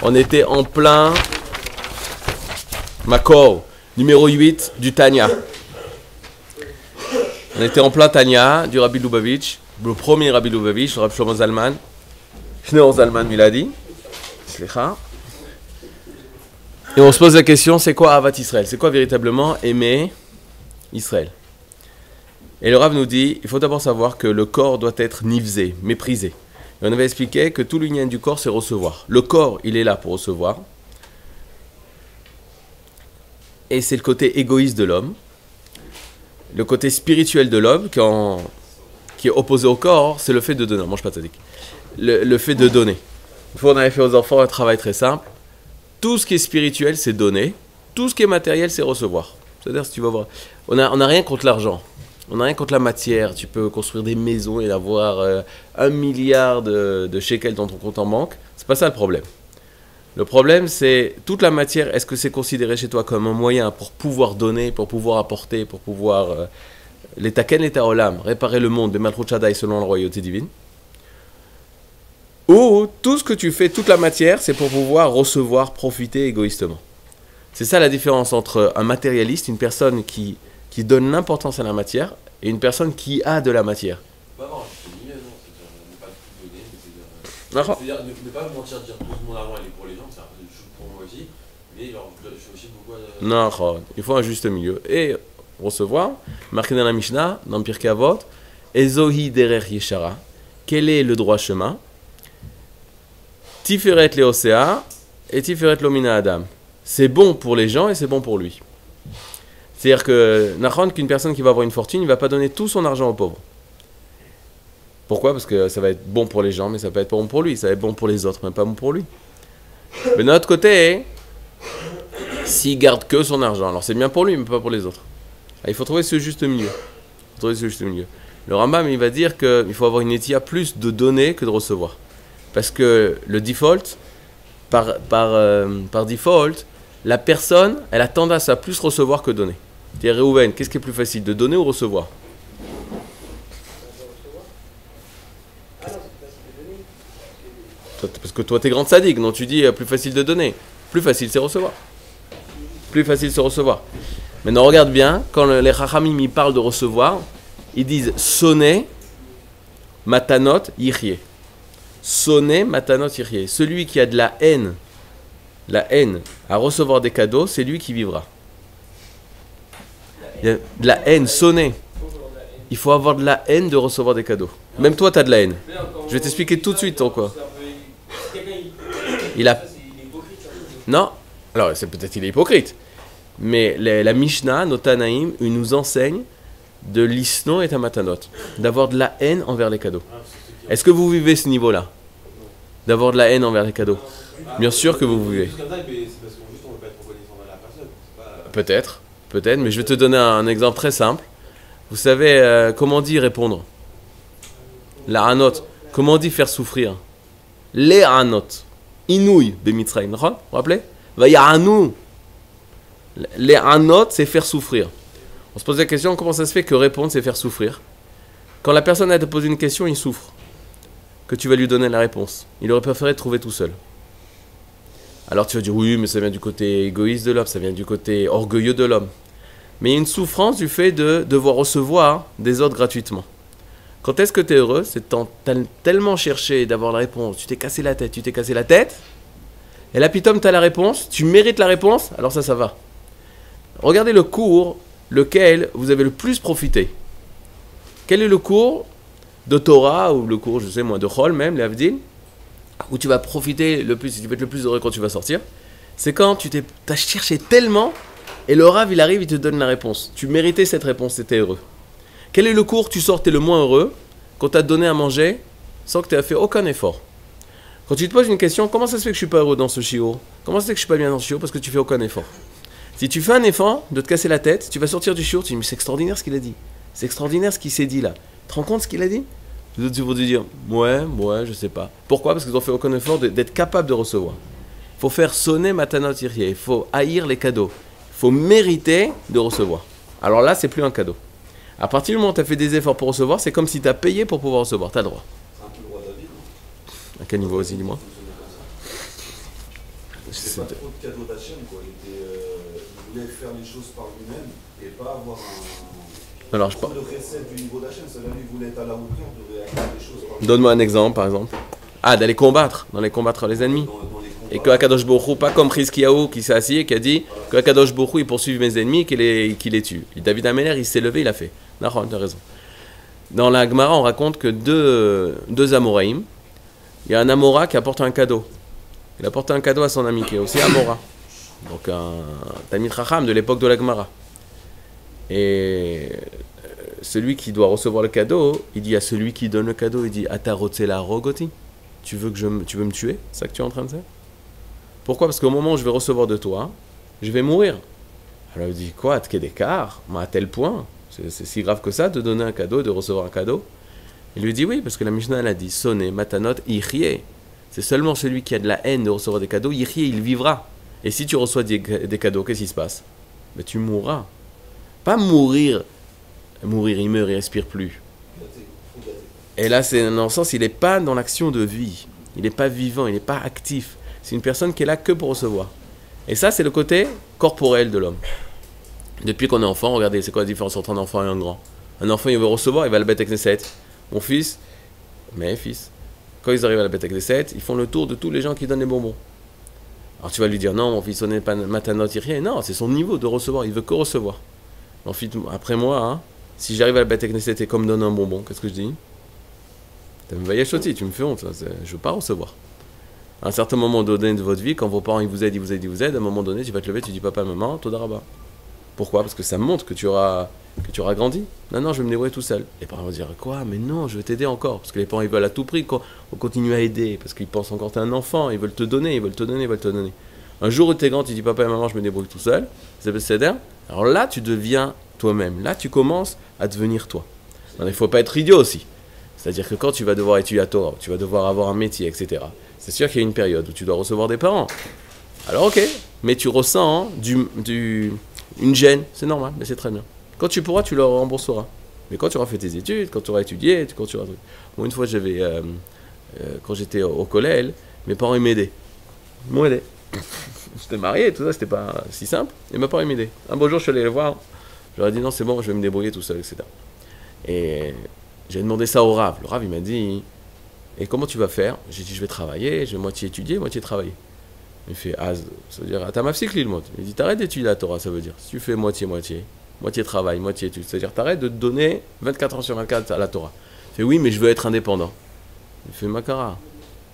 On était en plein Makor, numéro 8 du Tanya. On était en plein Tanya du Rabbi Lubavitch, le premier Rabbi Lubavitch, le Rabbi Shlomo Zalman. Shneor Zalman Miladi. Slicha. Et on se pose la question, c'est quoi Avat Israël? C'est quoi véritablement aimer Israël? Et le Rav nous dit, il faut d'abord savoir que le corps doit être nivzé, méprisé. Et on avait expliqué que tout l'union du corps, c'est recevoir. Le corps, il est là pour recevoir. Et c'est le côté égoïste de l'homme. Le côté spirituel de l'homme, qui est opposé au corps, c'est le fait de donner. Mange pas tzaddik. Le fait de donner. Une fois, on avait fait aux enfants un travail très simple. Tout ce qui est spirituel, c'est donner. Tout ce qui est matériel, c'est recevoir. C'est-à-dire, si tu vas voir, on n'a rien contre l'argent. On n'a rien contre la matière. Tu peux construire des maisons et avoir 1 milliard de shekels dans ton compte en banque. C'est pas ça le problème. Le problème, c'est toute la matière. Est-ce que c'est considéré chez toi comme un moyen pour pouvoir donner, pour pouvoir apporter, pour pouvoir l'étaken, l'état olam, réparer le monde, Bemalchut Shaddai selon la royauté divine? Ou tout ce que tu fais, toute la matière, c'est pour pouvoir recevoir, profiter égoïstement. C'est ça la différence entre un matérialiste, une personne qui donne l'importance à la matière, et une personne qui a de la matière. Pas avoir un juste milieu, non, c'est-à-dire ne pas tout donner, c'est-à-dire ne pas mentir, dire tout mon argent il est pour les gens, c'est un peu de chose pour moi aussi, mais genre, je fais aussi beaucoup Non, il faut un juste milieu. Et recevoir, marqué dans la Mishnah, dans Pirkei Avot, Ezohi derer yeshara, quel est le droit chemin? Tiferet leosea et Tiferet lomina adam. C'est bon pour les gens et c'est bon pour lui. C'est-à-dire que, Nachon, qu'une personne qui va avoir une fortune, il ne va pas donner tout son argent aux pauvres. Pourquoi? Parce que ça va être bon pour les gens, mais ça peut être pas bon pour lui. Ça va être bon pour les autres, mais pas bon pour lui. Mais de notre côté, s'il garde que son argent, alors c'est bien pour lui, mais pas pour les autres. Alors, il faut trouver ce juste milieu. Le Rambam, il va dire qu'il faut avoir une étia plus de donner que de recevoir. Parce que le default, par default, la personne, elle a tendance à plus recevoir que donner. Dis Réhouven, qu'est-ce qui est plus facile, de donner ou recevoir? Parce que toi, t'es grand sadique, donc tu dis plus facile de donner. Plus facile, c'est recevoir. Plus facile, c'est recevoir. Maintenant, regarde bien, quand les Chachamim ils parlent de recevoir, ils disent sonner, matanot, yichye. Sonner, matanot, yichye. Celui qui a de la haine à recevoir des cadeaux, c'est lui qui vivra. Il y a de la haine, sonner. Il faut avoir de la haine de recevoir des cadeaux. Même toi, tu as de la haine. Je vais t'expliquer tout de suite pourquoi. Il a... Non, alors c'est peut-être qu'il est hypocrite. Mais la Mishnah, nos Tanaïm, il nous enseigne de l'isno et tamatanot, d'avoir de la haine envers les cadeaux. Est-ce que vous vivez ce niveau-là? D'avoir de la haine envers les cadeaux? Bien sûr que vous vivez. Peut-être, mais je vais te donner un exemple très simple. Vous savez comment on dit répondre? La hanot. Comment on dit faire souffrir? Les hanot. Inouï, bemitzraïm. Vous vous rappelez? Vayahanou. Les hanot, c'est faire souffrir. On se pose la question, comment ça se fait que répondre, c'est faire souffrir? Quand la personne a te posé une question, il souffre. Que tu vas lui donner la réponse. Il aurait préféré trouver tout seul. Alors tu vas dire, oui, mais ça vient du côté égoïste de l'homme, ça vient du côté orgueilleux de l'homme. Mais il y a une souffrance du fait de devoir recevoir des autres gratuitement. Quand est-ce que tu es heureux? C'est t'as tellement cherché d'avoir la réponse, tu t'es cassé la tête, et là, pitom, tu as la réponse, tu mérites la réponse, alors ça va. Regardez le cours, lequel vous avez le plus profité. Quel est le cours de Torah, ou le cours, je sais moi, de Chol même, les Avdil, où tu vas profiter le plus, tu vas être le plus heureux quand tu vas sortir? C'est quand tu t'as cherché tellement, et le Rav, il arrive, il te donne la réponse. Tu méritais cette réponse, tu étais heureux. Quel est le cours, tu sors, tu es le moins heureux, quand tu as donné à manger, sans que tu aies fait aucun effort? Quand tu te poses une question, comment ça se fait que je ne suis pas heureux dans ce shiur? Comment ça se fait que je ne suis pas bien dans ce shiur? Parce que tu fais aucun effort. Si tu fais un effort de te casser la tête, tu vas sortir du shiur, tu dis, mais c'est extraordinaire ce qu'il a dit. C'est extraordinaire ce qu'il s'est dit là. Tu te rends compte ce qu'il a dit? Les autres vont te dire, ouais, je sais pas. Pourquoi? Parce qu'ils n'ont fait aucun effort d'être capable de recevoir. Il faut faire sonner matanot yirye. Il faut haïr les cadeaux. Il faut mériter de recevoir. Alors là, c'est plus un cadeau. À partir du moment où tu as fait des efforts pour recevoir, c'est comme si tu as payé pour pouvoir recevoir. Tu as le droit. C'est un peu le roi David, non? À quel niveau aussi, dis-moi? C'est pas trop de cadeaux d'Hachem, quoi. Il voulait faire les choses par lui-même et pas avoir Alors, je parle. le recette du niveau d'Hachem. C'est-à-dire qu'il voulait être à la hauteur de réaliser les choses par lui-même. Donne-moi un exemple, par exemple. Ah, d'aller combattre, les ennemis. Et que Akadosh Baruch Hu, pas comme Chizkiyahu qui s'est assis et qui a dit que Akadosh Baruch Hu, il poursuit mes ennemis et qu'il les tue. Et David Améler, il s'est levé, il a fait. D'accord, tu as raison. Dans la Gemara, on raconte que deux Amoraïm, il y a un Amora qui apporte un cadeau. Il apporte un cadeau à son ami qui est aussi Amora. Donc un Talmid Chacham de l'époque de la Gemara. Et celui qui doit recevoir le cadeau, il dit à celui qui donne le cadeau, il dit Ata rotzela rogoti, tu veux me tuer? C'est ça que tu es en train de faire? Pourquoi? Parce qu'au moment où je vais recevoir de toi, je vais mourir. Alors il dit quoi? Quel écart? À tel point? C'est si grave que ça de donner un cadeau, de recevoir un cadeau? Il lui dit oui, parce que la Mishnah elle a dit sonné matanot ichye. C'est seulement celui qui a de la haine de recevoir des cadeaux, ichye, il vivra. Et si tu reçois des cadeaux, qu'est-ce qui se passe? Ben, tu mourras. Pas mourir, il meurt, il respire plus. Et là, c'est dans le sens, il n'est pas dans l'action de vie. Il n'est pas vivant, il n'est pas actif. C'est une personne qui est là que pour recevoir. Et ça, c'est le côté corporel de l'homme. Depuis qu'on est enfant, regardez, c'est quoi la différence entre un enfant et un grand? Un enfant, il veut recevoir, il va à la Beth Knesset. Mon fils, mes fils, quand ils arrivent à la Beth Knesset, ils font le tour de tous les gens qui donnent les bonbons. Alors tu vas lui dire, non, mon fils, on n'est pas matanot, rien. Non, c'est son niveau de recevoir, il veut que recevoir. Ensuite, après moi, hein, si j'arrive à la Beth Knesset et qu'on me donne un bonbon, qu'est-ce que je dis? Tu me fais honte, je ne veux pas recevoir. À un certain moment donné de votre vie, quand vos parents ils vous aident, à un moment donné, tu vas te lever, tu dis papa, maman, Todaraba. Pourquoi? Parce que ça montre que tu auras grandi. Non, je vais me débrouiller tout seul. Les parents vont dire quoi? Mais non, je vais t'aider encore. Parce que les parents ils veulent à tout prix qu'on continue à aider. Parce qu'ils pensent encore que t'es un enfant, ils veulent te donner. Un jour où t'es grand, tu dis papa et maman, je me débrouille tout seul. C'est alors là, tu deviens toi-même. Là, tu commences à devenir toi. Il ne faut pas être idiot aussi. C'est-à-dire que quand tu vas devoir étudier la Torah, tu vas devoir avoir un métier, etc. C'est sûr qu'il y a une période où tu dois recevoir des parents. Alors ok, mais tu ressens une gêne, c'est normal, mais c'est très bien. Quand tu pourras, tu le rembourseras. Mais quand tu auras fait tes études, quand tu auras étudié, quand tu auras... Bon, une fois, quand j'étais au collège, mes parents ils m'aidaient. Ils m'ont aidé. J'étais marié et tout ça, c'était pas si simple. Et mes parents ils m'aidaient. Un beau jour, je suis allé les voir. Je leur ai dit non, c'est bon, je vais me débrouiller tout seul, etc. Et j'ai demandé ça au Rav. Le Rav, il m'a dit, et comment tu vas faire? J'ai dit, je vais travailler, je vais moitié étudier, moitié travailler. Il fait, ça veut dire, t'as ma psych, le mot. Il dit, t'arrêtes d'étudier la Torah, ça veut dire. Si tu fais moitié travail, moitié étude, c'est-à-dire, t'arrêtes de te donner 24 heures sur 24 à la Torah. Il fait, oui, mais je veux être indépendant. Il fait, Makara,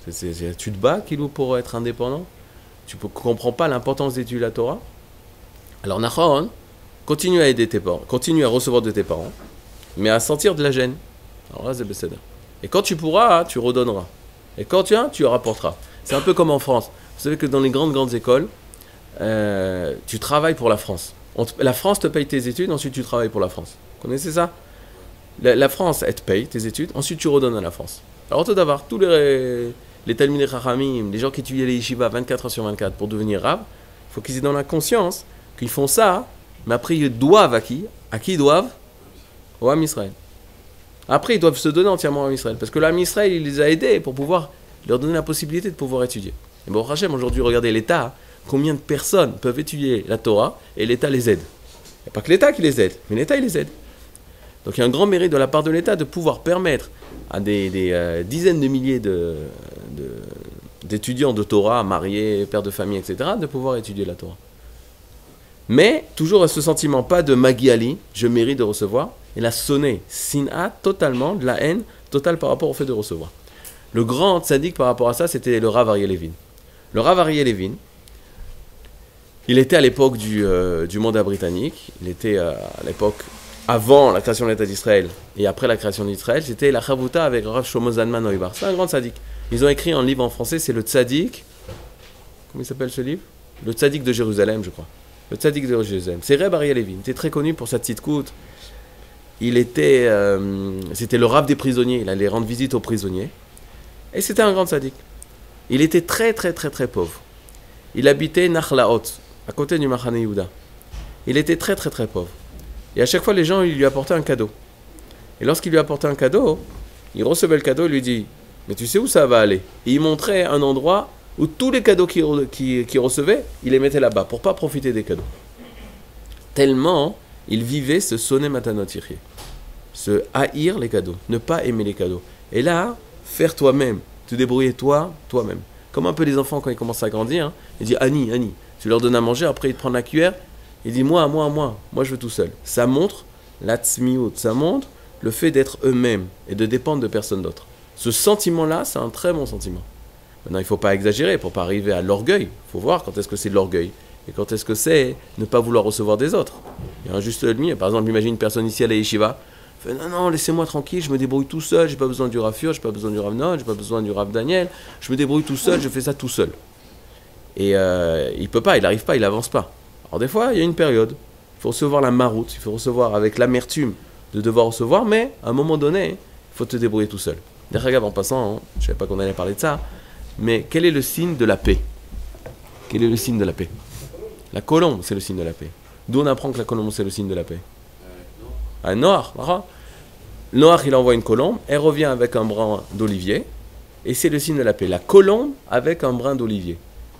tu te bats, Kilou, pour être indépendant? Tu ne comprends pas l'importance d'étudier la Torah? Alors, Nahon, continue à aider tes parents, continue à recevoir de tes parents, mais à sentir de la gêne. Alors là, c'est Besséder. Et quand tu pourras, tu redonneras. Et quand tu rapporteras. C'est un peu comme en France. Vous savez que dans les grandes écoles, tu travailles pour la France. La France te paye tes études, ensuite tu travailles pour la France. Vous connaissez ça? La France, elle te paye tes études, ensuite tu redonnes à la France. Alors tout d'abord, tous les Talmidei Chachamim, les gens qui étudient les yeshivas 24 heures sur 24 pour devenir rab, il faut qu'ils aient dans la conscience qu'ils font ça, mais après ils doivent à qui? À qui ils doivent? Au Ham Israël. Après, ils doivent se donner entièrement à Israël. Parce que l'Am Israël, il les a aidés pour pouvoir leur donner la possibilité de pouvoir étudier. Et bon, Hachem, aujourd'hui, regardez l'État, combien de personnes peuvent étudier la Torah et l'État les aide. Il n'y a pas que l'État qui les aide, mais l'État, il les aide. Donc il y a un grand mérite de la part de l'État de pouvoir permettre à des dizaines de milliers d'étudiants de Torah, mariés, pères de famille, etc., de pouvoir étudier la Torah. Mais, toujours à ce sentiment, pas de Magi Ali, je mérite de recevoir, il a sonné Sin'a totalement, de la haine totale par rapport au fait de recevoir. Le grand tzaddik par rapport à ça, c'était le Rav Aryeh Levin. Le Rav Aryeh Levin, il était à l'époque du mandat britannique, il était à l'époque avant la création de l'État d'Israël et après la création d'Israël, c'était la Chavouta avec Rav Shlomo Zalman Auerbach. C'est un grand tzaddik. Ils ont écrit un livre en français, c'est le tzaddik, comment il s'appelle ce livre? Le tzaddik de Jérusalem, je crois. Le tzaddik de Jérusalem. C'est Rav Aryeh Levin. Il était très connu pour sa petite coute. C'était le Rav des prisonniers. Il allait rendre visite aux prisonniers. Et c'était un grand tzaddik. Il était très pauvre. Il habitait Nachlaot, à côté du Machane Yehuda. Il était très pauvre. Et à chaque fois, les gens ils lui apportaient un cadeau. Et lorsqu'il lui apportait un cadeau, il recevait le cadeau et lui dit « Mais tu sais où ça va aller ?» Et il montrait un endroit où tous les cadeaux qu'il recevait, il les mettait là-bas pour pas profiter des cadeaux. Tellement il vivait ce sonner matanot yirye, se haïr les cadeaux, ne pas aimer les cadeaux. Et là, faire toi-même, te débrouiller toi-même. Comme un peu les enfants quand ils commencent à grandir, hein, ils disent Annie, Annie, tu leur donnes à manger, après ils te prennent la cuillère, ils disent moi je veux tout seul. Ça montre la tzmiout, ça montre le fait d'être eux-mêmes et de dépendre de personne d'autre. Ce sentiment-là, c'est un très bon sentiment. Maintenant, il ne faut pas exagérer pour ne pas arriver à l'orgueil. Il faut voir quand est-ce que c'est de l'orgueil et quand est-ce que c'est ne pas vouloir recevoir des autres. Il y a un juste milieu. Par exemple, imagine une personne ici à la yeshiva, fait non, laissez-moi tranquille, je me débrouille tout seul, j'ai pas besoin du Rav Fur, j'ai pas besoin du Rav Non, j'ai pas besoin du Rav Daniel, je me débrouille tout seul, je fais ça tout seul. Et il peut pas, il n'arrive pas, il avance pas. Alors des fois, il y a une période, il faut recevoir la maroute, il faut recevoir avec l'amertume de devoir recevoir, mais à un moment donné, il faut te débrouiller tout seul. D'ailleurs, en passant, je ne savais pas qu'on allait parler de ça, mais quel est le signe de la paix? Quel est le signe de la paix? La colombe, c'est le signe de la paix. D'où on apprend que la colombe, c'est le signe de la paix? Un noir. Le noir, il envoie une colombe, elle revient avec un brin d'olivier, et c'est le signe de la paix. La colombe avec un brin d'olivier.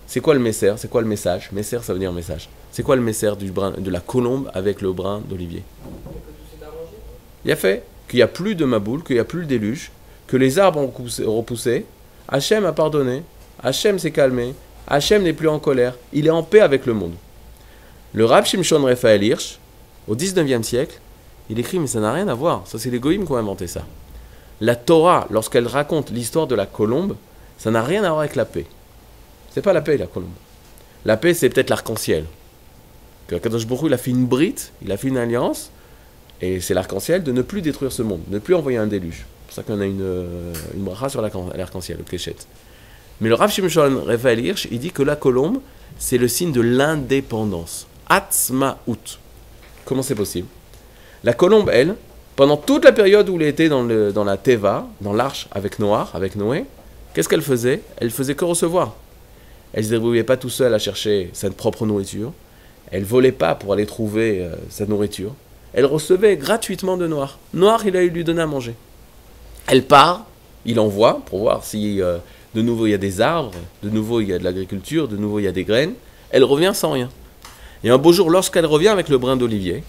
C'est quoi le messer? C'est quoi le message? Messer, ça veut dire message. C'est quoi le messer de la colombe avec le brin d'olivier? Il a fait qu'il n'y a plus de Maboul, qu'il n'y a plus le déluge, que les arbres ont repoussé, Hachem a pardonné, Hachem s'est calmé, Hachem n'est plus en colère, il est en paix avec le monde. Le Rav Shimshon Raphaël Hirsch, au 19e siècle, il écrit, mais ça n'a rien à voir, ça c'est les goïms qui ont inventé ça. La Torah, lorsqu'elle raconte l'histoire de la colombe, ça n'a rien à voir avec la paix. C'est pas la paix, la colombe. La paix, c'est peut-être l'arc-en-ciel. Que Kadosh Baruch Hu, il a fait une brite, il a fait une alliance, et c'est l'arc-en-ciel de ne plus détruire ce monde, de ne plus envoyer un déluge. C'est pour ça qu'on a une bracha sur l'arc-en-ciel, le Keshet. Mais le Rav Shimshon Raphaël Hirsch, il dit que la colombe, c'est le signe de l'indépendance. Atzmaout. Comment c'est possible? La colombe, elle, pendant toute la période où elle était dans la Teva, dans l'arche avec Noé, qu'est-ce qu'elle faisait? Elle faisait que recevoir. Elle ne se débrouillait pas tout seule à chercher sa propre nourriture. Elle ne volait pas pour aller trouver sa nourriture. Elle recevait gratuitement de Noir. Noir, il a eu lui donner à manger. Elle part, il envoie pour voir si de nouveau il y a des arbres, de nouveau il y a de l'agriculture, de nouveau il y a des graines. Elle revient sans rien. Et un beau jour, lorsqu'elle revient avec le brin d'olivier,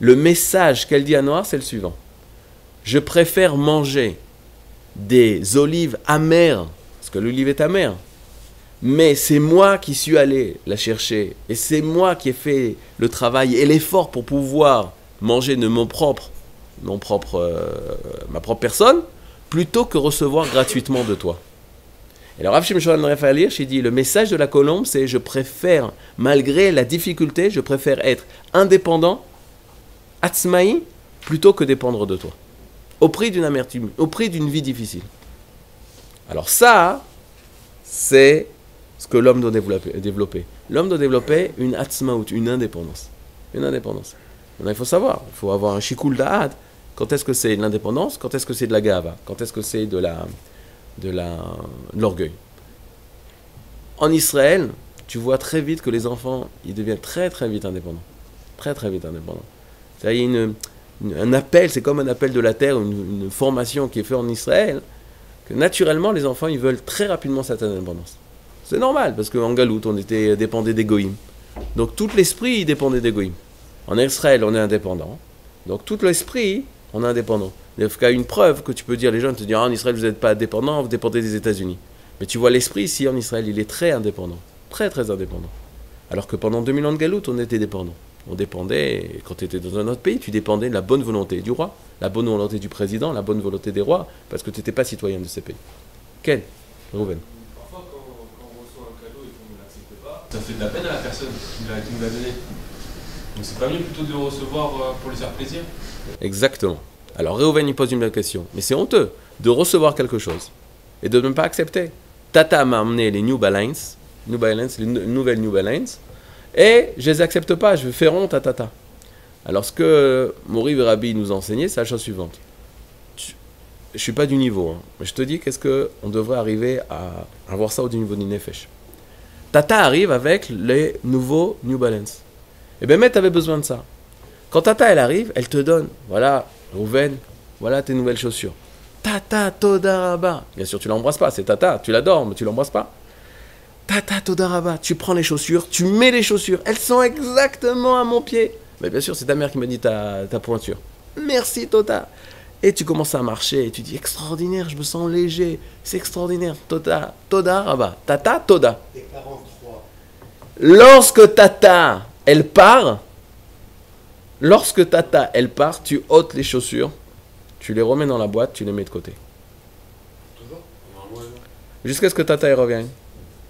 le message qu'elle dit à Noir, c'est le suivant. Je préfère manger des olives amères, parce que l'olive est amère, mais c'est moi qui suis allé la chercher, et c'est moi qui ai fait le travail et l'effort pour pouvoir manger de ma propre personne, plutôt que recevoir gratuitement de toi. Et le Rav Shimshon Raphaël Hirsch, il dit, le message de la colombe, c'est je préfère, malgré la difficulté, je préfère être indépendant, atzmaï, plutôt que dépendre de toi. Au prix d'une amertume, au prix d'une vie difficile. Alors ça, c'est ce que l'homme doit développer. L'homme doit développer une atzmaout, une indépendance. Une indépendance. Maintenant, il faut savoir, il faut avoir un shikul da'at. Quand est-ce que c'est de l'indépendance? Quand est-ce que c'est de la gava? Quand est-ce que c'est de l'orgueil? En Israël, tu vois très vite que les enfants, ils deviennent très très vite indépendants. Très très vite indépendants. Il y a un appel, c'est comme un appel de la terre, une formation qui est faite en Israël, que naturellement les enfants ils veulent très rapidement cette indépendance. C'est normal, parce qu'en Galout, on était dépendait des goïms. Donc tout l'esprit il dépendait des goïms. En Israël, on est indépendant. Donc tout l'esprit, on est indépendant. Il y a une preuve que tu peux dire, les gens te disent, en Israël vous n'êtes pas indépendant, vous dépendez des États-Unis. Mais tu vois l'esprit ici en Israël, il est très indépendant. Très très indépendant. Alors que pendant 2000 ans de Galout, on était dépendant. On dépendait, quand tu étais dans un autre pays, tu dépendais de la bonne volonté du roi, la bonne volonté du président, la bonne volonté des rois, parce que tu n'étais pas citoyen de ces pays. Quel Rouven? Parfois, quand on reçoit un cadeau et qu'on ne l'accepte pas, ça fait de la peine à la personne qui nous l'a donné. Donc c'est pas mieux plutôt de le recevoir pour lui faire plaisir? Exactement. Alors Réhouven il pose une belle question, mais c'est honteux de recevoir quelque chose et de ne pas accepter. Tata m'a amené les New Balance, les nouvelles New Balance, et je ne les accepte pas, je vais faire honte à Tata. Alors ce que Mori Rabbi nous a enseigné, c'est la chose suivante. Je ne suis pas du niveau, mais je te dis qu'est-ce qu'on devrait arriver à avoir ça au niveau du Nefesh. Tata arrive avec les nouveaux New Balance. Et bien, tu avais besoin de ça. Quand Tata, elle arrive, elle te donne, voilà, Rouven, voilà tes nouvelles chaussures. Tata, Toda Rabba. Bien sûr, tu l'embrasses pas, c'est Tata, tu l'adores, mais tu l'embrasses pas. Tata Todaraba, tu prends les chaussures, tu mets les chaussures, elles sont exactement à mon pied. Mais bien sûr, c'est ta mère qui m'a dit ta pointure. Merci Tota. Et tu commences à marcher et tu dis extraordinaire, je me sens léger, c'est extraordinaire. Todaraba, Tata Toda. Et 43. Lorsque Tata, elle part, tu ôtes les chaussures, tu les remets dans la boîte, tu les mets de côté. Toujours. Jusqu'à ce que Tata elle revienne.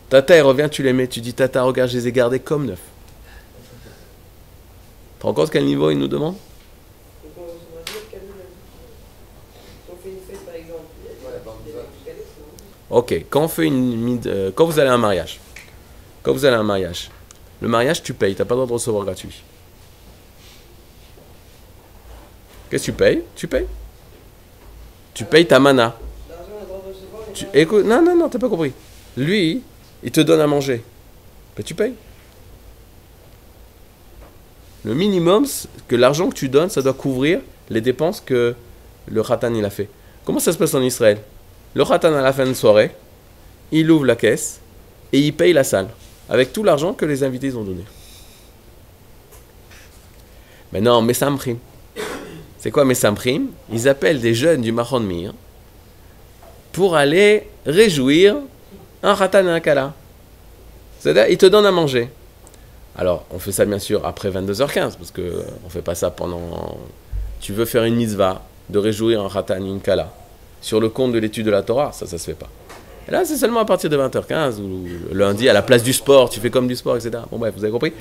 Tata elle revient, tu les mets, tu dis Tata, regarde, je les ai gardés comme neufs. Tu te rends compte quel niveau il nous demande? Donc on va dire cadeau la vie. Si on fait une fête par exemple, il y a des cadeaux, c'est bon. Ok, quand vous allez à un mariage, le mariage tu payes, tu n'as pas le droit de recevoir gratuit. Qu'est-ce que tu payes? Tu payes ta mana. L'argent, on a le droit de recevoir, mais pas- Écoute, non, t'as pas compris. Lui, il te donne à manger. Ben, tu payes. Le minimum, que l'argent que tu donnes, ça doit couvrir les dépenses que le khatan il a fait. Comment ça se passe en Israël? Le khatan à la fin de soirée, il ouvre la caisse et il paye la salle avec tout l'argent que les invités ont donné. Mais non, Messamrim. C'est quoi Messamrim? Ils appellent des jeunes du Mahon Mir pour aller réjouir un khatan et un kala. C'est-à-dire, ils te donnent à manger. Alors, on fait ça bien sûr après 22h15, parce qu'on ne fait pas ça pendant... Tu veux faire une mitzvah de réjouir un khatan et une kala sur le compte de l'étude de la Torah, ça se fait pas. Et là, c'est seulement à partir de 20h15, ou le lundi, à la place du sport, tu fais comme du sport, etc. Bon bref, vous avez compris?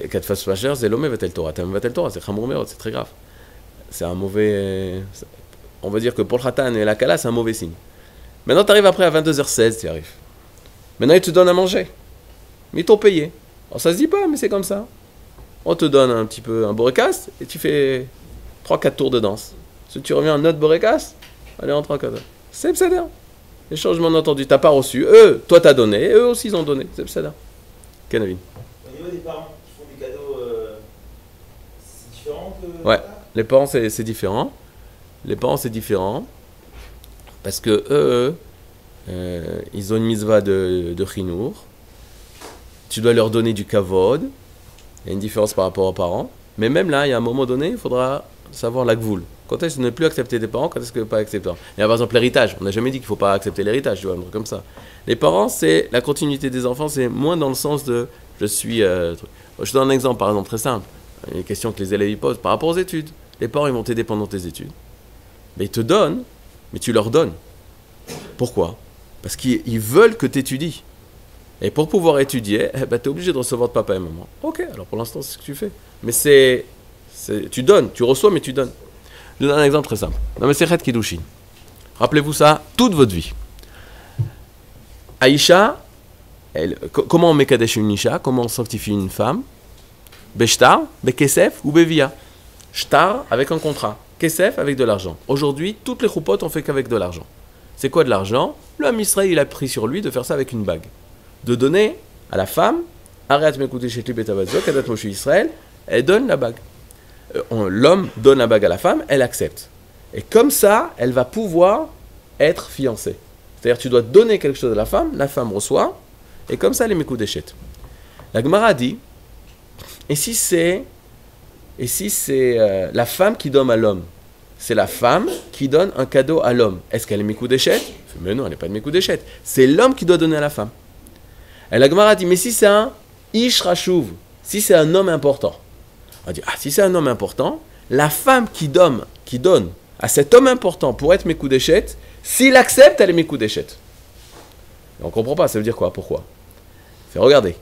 4 fois majeure, c'est l'homme va-t-elle Torah. T'aimes va-t-elle Torah, c'est Chamour Meod, c'est très grave. C'est un mauvais... On va dire que pour le khatan et la kala, c'est un mauvais signe. Maintenant, tu arrives après à 22h16, tu arrives. Maintenant, ils te donnent à manger. Mais ils t'ont payé. Alors, ça se dit pas, mais c'est comme ça. On te donne un petit peu un borékas et tu fais 3-4 tours de danse. Si tu reviens à un autre borékas, allez, en 3-4 tours. C'est psada. Les changements entendus, t'as pas reçu. Eux, toi, t'as donné. Et eux aussi, ils ont donné. C'est psada. Kenavin. Au niveau des parents qui font des cadeaux, c'est différent que... Ouais. Les parents, c'est différent. Les parents, c'est différent. Parce que eux, ils ont une mitzvah de chinour. Tu dois leur donner du kavod. Il y a une différence par rapport aux parents. Mais même là, il y a un moment donné, il faudra savoir la gvoul. Quand est-ce que ne plus accepter des parents, quand est-ce que pas accepter? Il y a par exemple l'héritage. On n'a jamais dit qu'il ne faut pas accepter l'héritage, tu vois, un truc comme ça. Les parents, c'est la continuité des enfants, c'est moins dans le sens de je suis. Je te donne un exemple, par exemple, très simple. Une question que les élèves posent par rapport aux études. Les parents, ils vont t'aider pendant tes études. Mais ils te donnent, mais tu leur donnes. Pourquoi? Parce qu'ils veulent que tu étudies. Et pour pouvoir étudier, tu es obligé de recevoir de papa et maman. Ok, alors pour l'instant, c'est ce que tu fais. Mais tu donnes, tu reçois, mais tu donnes. Je donne un exemple très simple. Dans Mesechet Kiddushin, rappelez-vous ça toute votre vie. Aïcha, comment on mekadesh une Isha? Comment on sanctifie une femme? Beshtar, Bekesef ou Bevia. Shtar avec un contrat. Kesef avec de l'argent. Aujourd'hui, toutes les choupotes ont fait qu'avec de l'argent. C'est quoi de l'argent? L'homme Israël, il a pris sur lui de faire ça avec une bague. De donner à la femme, Arat Mekouté Shetli Betavadzo, Kadat Moshe Israël, elle donne la bague. L'homme donne la bague à la femme, elle accepte. Et comme ça, elle va pouvoir être fiancée. C'est-à-dire, tu dois donner quelque chose à la femme reçoit, et comme ça, elle est Mekouté Shet. La Gemara dit, et si c'est la femme qui donne à l'homme, c'est la femme qui donne un cadeau à l'homme, est-ce qu'elle est Mekouté Shet? Mais non, elle n'est pas de Mekouté Shet. C'est l'homme qui doit donner à la femme. Et la Gemara dit, mais si c'est un Ish Rashuv, si c'est un homme important, on dit, si c'est un homme important, la femme qui donne à cet homme important pour être Mekudeshet, s'il accepte, elle est Mekudeshet. On ne comprend pas, ça veut dire quoi? Pourquoi? Regardez,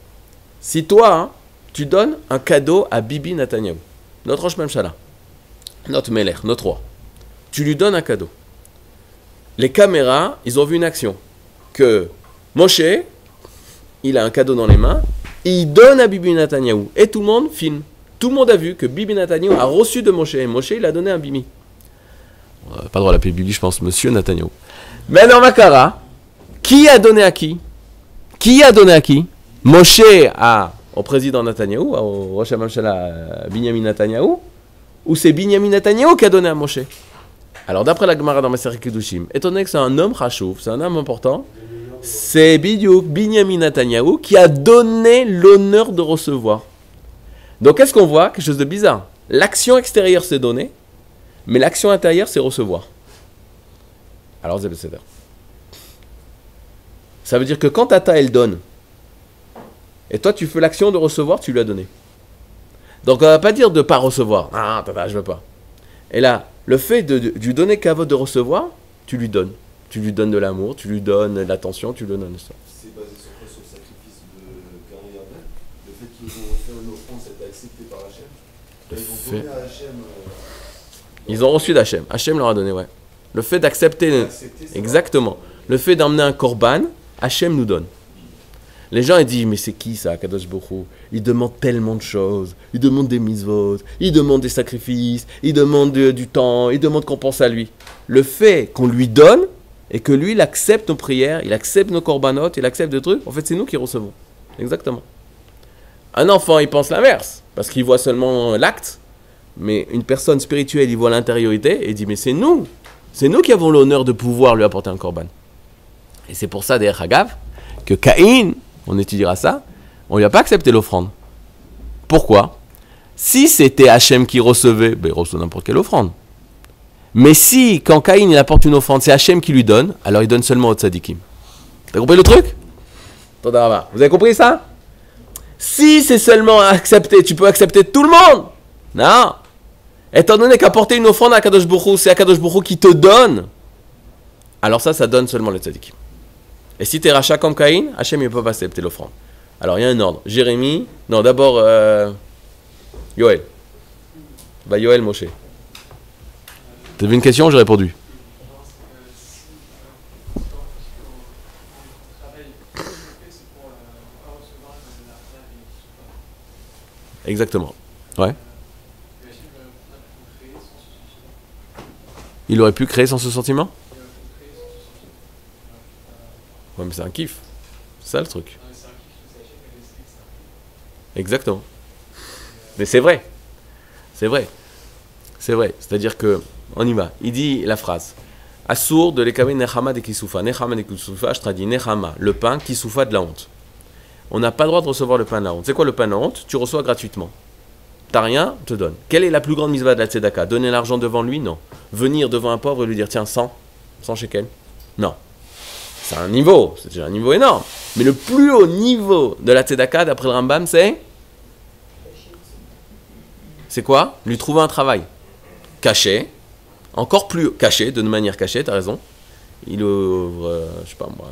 si toi, tu donnes un cadeau à Bibi Netanyahou, notre Rosh Mimshala, notre Meler, notre roi, tu lui donnes un cadeau. Les caméras, ils ont vu une action, que Moshe, il a un cadeau dans les mains, et il donne à Bibi Netanyahou, et tout le monde filme. Tout le monde a vu que Bibi Netanyahou a reçu de Moshe, et Moshe, il a donné à Bibi. On n'a pas le droit de l'appeler Bibi, je pense, Monsieur Netanyahou. Mais dans Makara, qui a donné à qui? Qui a donné à qui? Moshe au président Netanyahou, au Rosh Hamamshala Binyamin Netanyahou, ou c'est Binyamin Netanyahou qui a donné à Moshe? Alors d'après la Gemara dans Masechet Kiddushin, étant donné que c'est un homme chashuv, c'est un homme important, C'est Bidiouk, Binyamin Netanyahu, qui a donné l'honneur de recevoir. Donc, qu'est-ce qu'on voit? Quelque chose de bizarre. L'action extérieure, c'est donner, mais l'action intérieure, c'est recevoir. Alors, c'est Besséder. Ça veut dire que quand Tata, elle donne, et toi, tu fais l'action de recevoir, tu lui as donné. Donc, on ne va pas dire de ne pas recevoir. Ah, Tata, je ne veux pas. Et là, le fait de lui donner kavod de recevoir, tu lui donnes. Tu lui donnes de l'amour, tu lui donnes de l'attention, tu lui donnes ça. C'est basé sur quoi? Sur le sacrifice de Caïn et Abel? Le fait qu'ils ont fait une offrande, c'était accepté par Hachem? Ils ont donné à Hachem. Ils ont reçu d'Hachem. Hachem leur a donné, ouais. Le fait d'accepter. Exactement. Le fait d'emmener un korban, Hachem nous donne. Les gens ils disent, mais c'est qui ça, Kadosh Baruch Hu? Il demande tellement de choses. Il demande des mitzvot, il demande des sacrifices, il demande du temps, il demande qu'on pense à lui. Le fait qu'on lui donne et que lui, il accepte nos prières, il accepte nos korbanot, il accepte des trucs, en fait, c'est nous qui recevons. Exactement. Un enfant, il pense l'inverse, parce qu'il voit seulement l'acte, mais une personne spirituelle, il voit l'intériorité et il dit, mais c'est nous qui avons l'honneur de pouvoir lui apporter un korban. Et c'est pour ça, derrière Hagav, que Caïn, on étudiera ça, on ne lui a pas accepté l'offrande. Pourquoi? Si c'était Hachem qui recevait, ben il reçoit n'importe quelle offrande. Mais si, quand Caïn il apporte une offrande, c'est Hachem qui lui donne, alors il donne seulement aux tzadikim. T'as compris le truc? Vous avez compris ça? Si c'est seulement accepté, tu peux accepter tout le monde. Non. Étant donné qu'apporter une offrande à Kadosh Baruch Hu, c'est à Kadosh Baruch Hu qui te donne, alors ça donne seulement les tzadikim. Et si tu es rachat comme Caïn, Hachem ne peut pas accepter l'offrande. Alors il y a un ordre. Jérémie, non d'abord Yoël. Bah Yoël Moshe. T'as vu une question, j'ai répondu. Exactement. Ouais. Il aurait pu créer sans ce sentiment? Ouais, mais c'est un kiff. C'est ça le truc. Exactement. Mais c'est vrai. C'est vrai. C'est vrai. C'est-à-dire que, on y va. Il dit la phrase. Assour de l'ekame nechama de kisoufa. Nechama de kisoufa, je traduis nechama, le pain kisoufa de la honte. On n'a pas le droit de recevoir le pain de la honte. C'est quoi le pain de la honte? Tu reçois gratuitement. T'as rien, on te donne. Quelle est la plus grande mitzvah de la tzedaka? Donner l'argent devant lui? Non. Venir devant un pauvre et lui dire tiens, 100 shekel? Non. C'est un niveau, c'est déjà un niveau énorme. Mais le plus haut niveau de la tzedaka, d'après le Rambam, c'est quoi? Lui trouver un travail. Caché. Encore plus caché, de manière cachée, t'as raison. Il ouvre, je sais pas moi,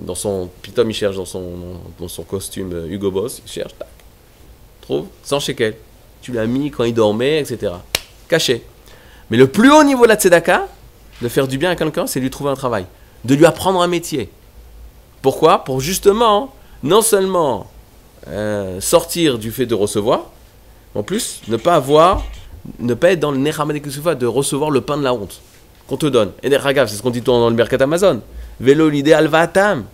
dans son pitom, il cherche dans son costume Hugo Boss, il cherche, tac. Trouve 100 shekels. Tu l'as mis quand il dormait, etc. Caché. Mais le plus haut niveau de la tzedaka, de faire du bien à quelqu'un, c'est lui trouver un travail. De lui apprendre un métier. Pourquoi? Pour justement, non seulement sortir du fait de recevoir, en plus, ne pas être dans le nechama de kisoufa, de recevoir le pain de la honte qu'on te donne. Et derrière, c'est ce qu'on dit dans le Birkat Amazon. Vélo l'idéal vatam.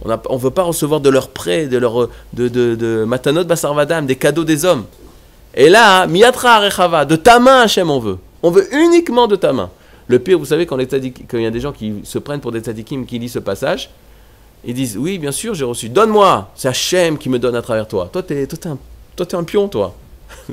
On ne veut pas recevoir de leur prêt, de matanot basar vadam, des cadeaux des hommes. Et là, miyatra arechava, de ta main, Hachem, on veut. On veut uniquement de ta main. Le pire, vous savez, quand il y a des gens qui se prennent pour des tzadikim qui lisent ce passage, ils disent, oui, bien sûr, j'ai reçu. Donne-moi, c'est Hachem qui me donne à travers toi. Toi, t'es un pion, toi.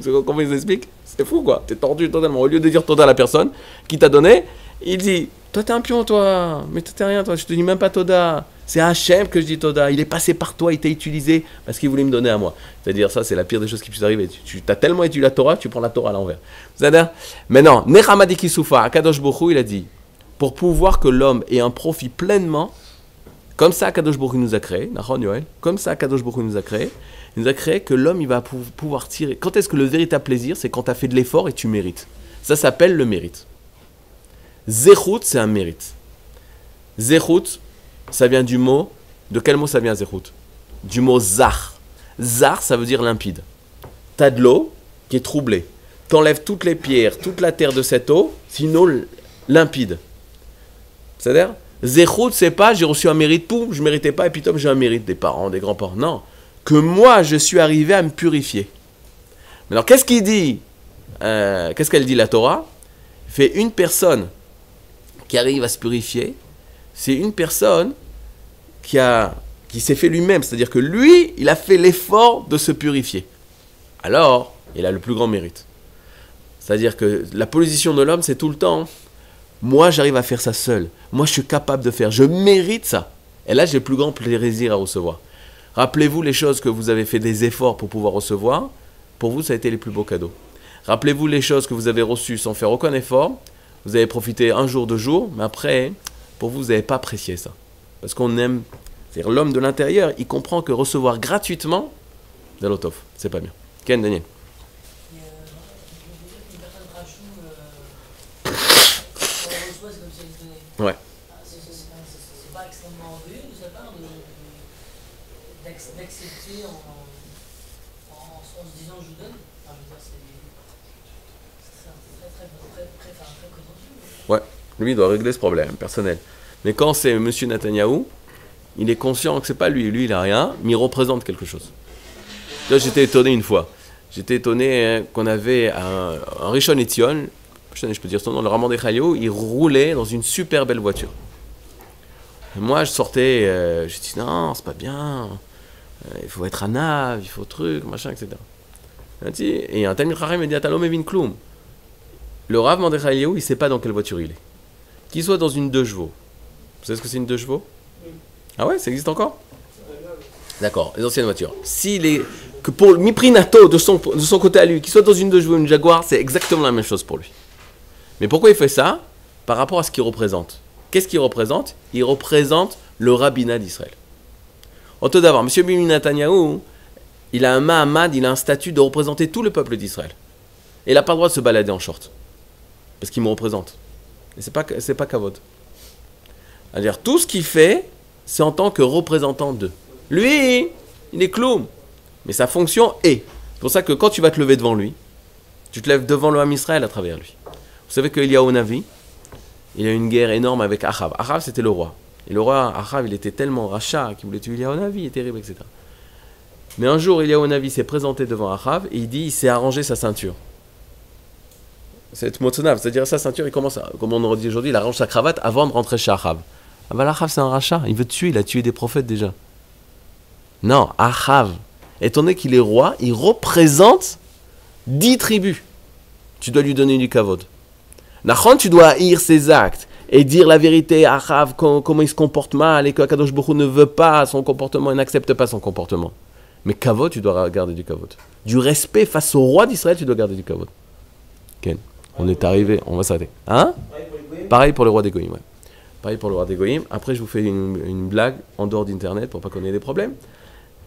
Comment ils expliquent? C'est fou, quoi. T'es tordu totalement. Au lieu de dire Toda à la personne qui t'a donné, il dit, toi, t'es un pion, toi. Mais t'es rien, toi. Je te dis même pas Toda. C'est Hachem que je dis Toda. Il est passé par toi, il t'a utilisé parce qu'il voulait me donner à moi. C'est-à-dire, ça, c'est la pire des choses qui puissent arriver. Tu as tellement étudié la Torah que tu prends la Torah à l'envers. C'est-à-dire, maintenant, Nechama de Kisoufa, Akadosh Baruch Hu, il a dit, pour pouvoir que l'homme ait un profit pleinement, comme ça, Akadosh Baruch Hu nous a créé, comme ça, Akadosh Baruch Hu nous a créé, il nous a créé que l'homme, il va pouvoir tirer. Quand est-ce que le véritable plaisir? C'est quand tu as fait de l'effort et tu mérites. Ça s'appelle le mérite. Zechut, c'est un mérite. Zechut, ça vient du mot. De quel mot ça vient, Zechut? Du mot zar. Zar, ça veut dire limpide. Tu as de l'eau qui est troublée. Tu enlèves toutes les pierres, toute la terre de cette eau, sinon limpide. C'est-à-dire, Zechut, c'est pas j'ai reçu un mérite, poum, je ne méritais pas, et puis top, j'ai un mérite des parents, des grands-parents. Non. Que moi, je suis arrivé à me purifier. Alors, qu'est-ce qu'il dit? Qu'est-ce qu'elle dit, la Torah? Fait une personne qui arrive à se purifier, c'est une personne qui s'est fait lui-même, c'est-à-dire que lui, il a fait l'effort de se purifier. Alors, il a le plus grand mérite. C'est-à-dire que la position de l'homme, c'est tout le temps, moi j'arrive à faire ça seul, moi je suis capable de faire, je mérite ça. Et là, j'ai le plus grand plaisir à recevoir. Rappelez-vous les choses que vous avez fait des efforts pour pouvoir recevoir, pour vous, ça a été les plus beaux cadeaux. Rappelez-vous les choses que vous avez reçues sans faire aucun effort, vous avez profité un jour, 2 jours, mais après, pour vous n'avez pas apprécié ça. Parce qu'on aime, c'est-à-dire l'homme de l'intérieur, il comprend que recevoir gratuitement, c'est l'otov, c'est pas bien. Ken, Daniel. Ouais. C'est pas extrêmement orgueilleux de sa part d'accepter en se disant je vous donne. Enfin, je veux dire, c'est très prétentieux. Ouais, lui il doit régler ce problème personnel. Mais quand c'est M. Netanyahou, il est conscient que c'est pas lui. Lui il a rien, mais il représente quelque chose. Là j'étais étonné une fois. J'étais étonné qu'on avait un Rishon LeZion, je peux dire son nom, le Raman de Chayou, il roulait dans une super belle voiture. Et moi, je sortais, je dis non, c'est pas bien, il faut être anav, il faut truc, machin, etc. Et un Talmid Chacham me dit, Atalom Evin Kloum. Le Rav Mandechayou, il ne sait pas dans quelle voiture il est. Qu'il soit dans une 2 chevaux. Vous savez ce que c'est une 2 chevaux? Ah ouais, ça existe encore? D'accord, les anciennes voitures. S'il est, que pour le Miprinato de son côté à lui, qu'il soit dans une 2 chevaux ou une Jaguar, c'est exactement la même chose pour lui. Mais pourquoi il fait ça? Par rapport à ce qu'il représente. Qu'est-ce qu'il représente? Il représente le rabbinat d'Israël. En tout d'abord, M. Bibi Netanyahou, il a un Mahamad, il a un statut de représenter tout le peuple d'Israël. Et il n'a pas le droit de se balader en short. Parce qu'il me représente. Et c'est pas kavod. C'est-à-dire, tout ce qu'il fait, c'est en tant que représentant d'eux. Lui, il est clown. Mais sa fonction est. C'est pour ça que quand tu vas te lever devant lui, tu te lèves devant le Ham Israël à travers lui. Vous savez qu'Eliyahu Navi, il a eu une guerre énorme avec Achav. Achav, c'était le roi. Et le roi Achav, il était tellement rachat qu'il voulait tuer Eliyahu Navi, il est terrible, etc. Mais un jour, Eliyahu Navi s'est présenté devant Achav et il dit, il s'est arrangé sa ceinture. C'est motonav, c'est-à-dire sa ceinture, il commence, comme on dit aujourd'hui, il arrange sa cravate avant de rentrer chez Achav. Ah ben Achav, c'est un rachat, il veut te tuer, il a tué des prophètes déjà. Non, Achav, étant donné qu'il est roi, il représente 10 tribus. Tu dois lui donner du kavod. Nachon, tu dois haïr ses actes et dire la vérité à Achav, comment il se comporte mal et que Akadosh Baruch Hu ne veut pas son comportement et n'accepte pas son comportement. Mais kavod, tu dois garder du kavod. Du respect face au roi d'Israël, tu dois garder du kavod. Ken, on est arrivé, on va s'arrêter. Hein? Pareil pour le roi des Goïm, ouais. Pareil pour le roi des Goïm. Après, je vous fais une blague en dehors d'Internet pour pas qu'on ait des problèmes.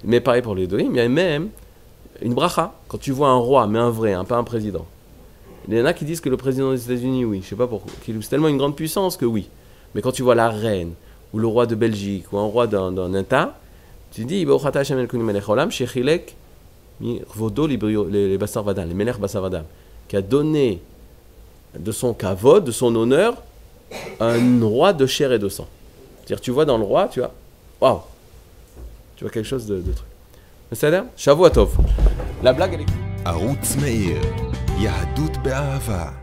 Mais pareil pour les Goïm, il y a même une bracha. Quand tu vois un roi, mais un vrai, pas un président. Il y en a qui disent que le président des États-Unis, oui, je sais pas pourquoi. C'est tellement une grande puissance que oui. Mais quand tu vois la reine, ou le roi de Belgique, ou un roi d'un État, tu dis, qui a donné de son kavod, de son honneur, un roi de chair et de sang. C'est-à-dire, tu vois dans le roi, tu vois, waouh, tu vois quelque chose de truc. C'est ça, Shavuot Tov. La blague, elle est... ערוץ מאיר, יהדות באהבה.